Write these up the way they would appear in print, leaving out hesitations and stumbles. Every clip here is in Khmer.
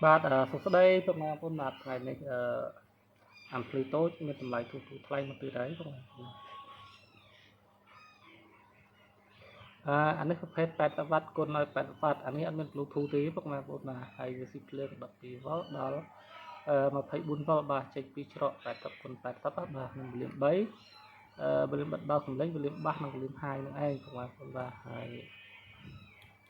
បាទសួស្តីពុកម៉ែបងប្អូនបាទថ្ងៃនេះអាំភ្លីតូចមានតម្លៃទូថ្លៃមកទៀតហើយពុកម៉ែអានេះប្រភេទ80វ៉ាត់គុណឲ្យ80វ៉ាត់អានេះអត់មាន Bluetooth ទេពុកម៉ែបងប្អូនបាទហើយវាស៊ីភ្លើង12វ៉ុលដល់24វ៉ុលបាទចេញពីច្រក80គុណ80បាទនឹងវ៉ូលូម3វ៉ូលូមបិទបើកសំឡេងវ៉ូលូមបាសនិងវ៉ូលូម high នឹងឯងពុកម៉ែបងប្អូនបាទហើយ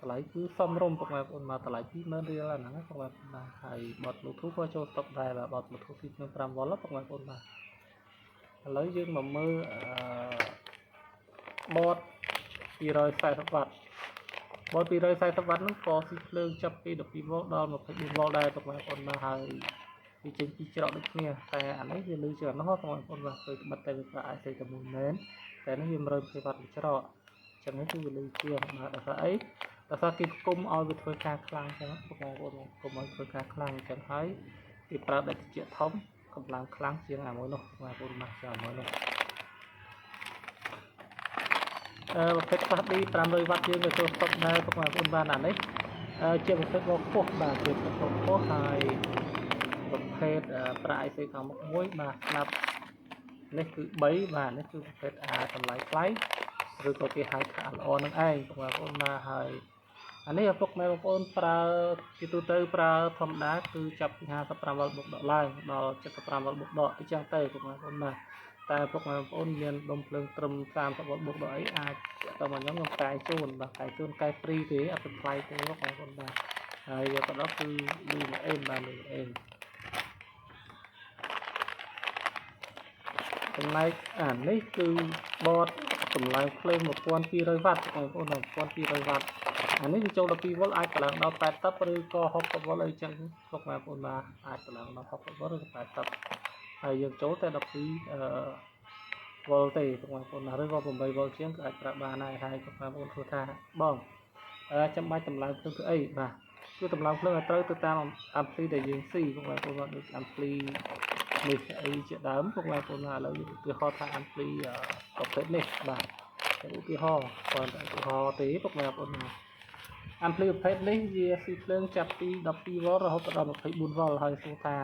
តម្លៃគឺសមរម្យពុកម៉ែបងប្អូនបាទតម្លៃ20000រៀលហ្នឹងពុកម៉ែបងប្អូនបាទហើយបត Bluetooth ក៏ចូលស្តុកដែរបាទបត Bluetooth 2.5 វ៉ុលពុកម៉ែបងប្អូនបាទឥឡូវយើងមកមើលបត240វ៉ាត់បត240វ៉ាត់ហ្នឹងក៏ស៊ីភ្លើងចាប់ពី12វ៉ុលដល់24វ៉ុលដែរពុកម៉ែបងប្អូនបាទហើយវាចេញពីច្រកដូចគ្នាតែអានេះវាលឺច្រើនណាស់ពុកម៉ែបងប្អូនបាទពេលបិទតែវាប្រាក់ IC តែមួយមែនតែនេះវា120វ៉ាត់ពីច្រកអញ្ចឹងនេះគឺវាលឺជាងបាទដោយសារអីដោយសារគេគុំឲ្យវាធ្វើការខ្លាំងអញ្ចឹងពុកម៉ែបងប្អូនគុំឲ្យធ្វើការខ្លាំងអញ្ចឹងហើយគេប្រើតែត្រជាក់ធំកម្លាំងខ្លាំងជាងអាមួយនោះបងប្អូនមកជាងអាមួយនោះប្រភេទ Class D 500វ៉ាត់យើងទៅចូលស្តុកដែរបងប្អូនបានអានេះជាប្រភេទវ៉ុលខ្ពស់បាទជាប្រភេទវ៉ុលខ្ពស់ហើយប្រភេទប្រាក់ IC ខាងមុខមួយបាទស្ដាប់នេះគឺ3បាទនេះគឺប្រភេទតម្លៃថ្លៃឬក៏គេហៅថាល្អនឹងឯងបងប្អូនមកហើយអានេះឪពុកម៉ែបងប្អូនប្រើជាទូទៅប្រើធម្មតាគឺចាប់ពី55វ៉ុលបុកដកឡើងដល់75វ៉ុលបុកដកអញ្ចឹងទៅបងប្អូនមកតែពុកម៉ែបងប្អូនមានដុំភ្លើងត្រឹម30វ៉ុលបុកដល់អីអាចទៅមកខ្ញុំកែជូនបាទកែជូនកែហ្វ្រីទេអត់ថ្លៃទេបងប្អូនបាទហើយយកទៅដល់គឺលឺមកអេមបាទលឺអេមចំណែកអានេះគឺបតតម្លៃភ្លើង1200វ៉ាត់បងប្អូន1200វ៉ាត់អានេះវាចូល12វ៉ុលអាចឡើងដល់80ឬក៏60វ៉ុលអីចឹងពុកម៉ែបងប្អូនបាទអាចឡើងដល់60វ៉ុលឬក៏80ហើយយើងចូលតែ12វ៉ុលទេបងប្អូនឬក៏8វ៉ុលជាងក៏អាចប្រើបានដែរហើយបងប្អូនធ្វើថាបងចាំបាច់តម្លើងភ្លើងធ្វើអីបាទគឺតម្លើងភ្លើងឲ្យត្រូវទៅតាមអាំភ្លីដែលយើងស៊ីបងប្អូនដូចអាំភ្លីនេះអីជាដើមបងប្អូនឥឡូវឧទាហរណ៍ថាអាំភ្លីប្រភេទនេះបាទឧទាហរណ៍គាត់ឧទាហរណ៍ទេបងប្អូនអាំភ្លីប្រភេទនេះវាស៊ីភ្លើងចាប់ពី12វ៉ុលរហូតដល់24វ៉ុលហើយសួរថា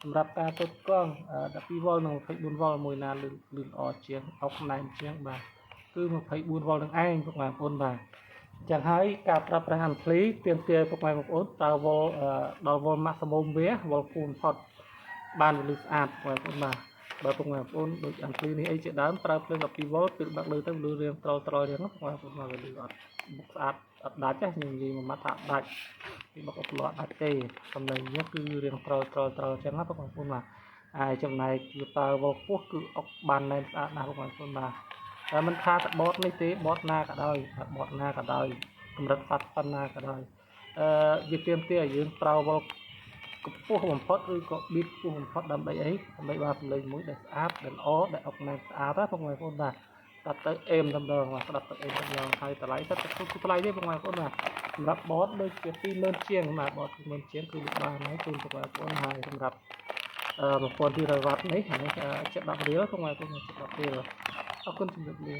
សម្រាប់ការទប់កង់12វ៉ុលនិង24វ៉ុលមួយណាលឺល្អជាងអុកណែនជាងបាទគឺ24វ៉ុលនឹងឯងបងប្អូនបាទចឹងហើយការប្រើប្រាស់អាំភ្លីទាមទារបងប្អូនប្រើវ៉ុលដល់វ៉ុល maximum វាវ៉ុលគូបំផុតបានលឺស្អាតបងប្អូនបាទបើបងប្អូនដូចអាំភ្លីនេះអីជាដើមប្រើភ្លើង12វ៉ុលពេលបើកលើទៅលឺរៀងត្រល់រៀងបងប្អូនមកលឺអត់បុកស្អាតអត់ដាច់ទេខ្ញុំនិយាយមួយម៉ាត់ថាដាច់ពីបុកអត់លត់ដាច់ទេសំឡេងនេះគឺរៀងត្រល់ចឹងណាបងប្អូនបាទហើយចំណែកវាប្រើវ៉ុលខ្ពស់គឺអុកបានណែនស្អាតណាស់បងប្អូនបាទតែមិនថាតបតនេះទេបតណាក៏ដោយបតណាក៏ដោយកម្រិតផាត់ប៉ុណ្ណាក៏ដោយវាទាមទារឲ្យយើងប្រើវ៉ុលខ្ពស់បំផុតឬក៏ប៊ីតខ្ពស់បំផុតដើម្បីអីដើម្បីបានសំឡេងមួយដែលស្អាតដែលល្អដែលអុកណែនស្អាតណាបងប្អូនបាទស្ដាប់ទៅអេមតែម្ដងបាទស្ដាប់ទៅអេមតែម្ដងហើយតម្លៃសិតតែទូថ្លៃទេបងប្អូនបាទសម្រាប់បតដូចជា20000ជាងបាទបត20000ជាងគឺលក់បានហើយជូនបងប្អូនហើយសម្រាប់1200វ៉ាត់នេះអានេះចិត្ត10រៀលបងប្អូនចិត្ត10រៀលអរគុណជំរាបលា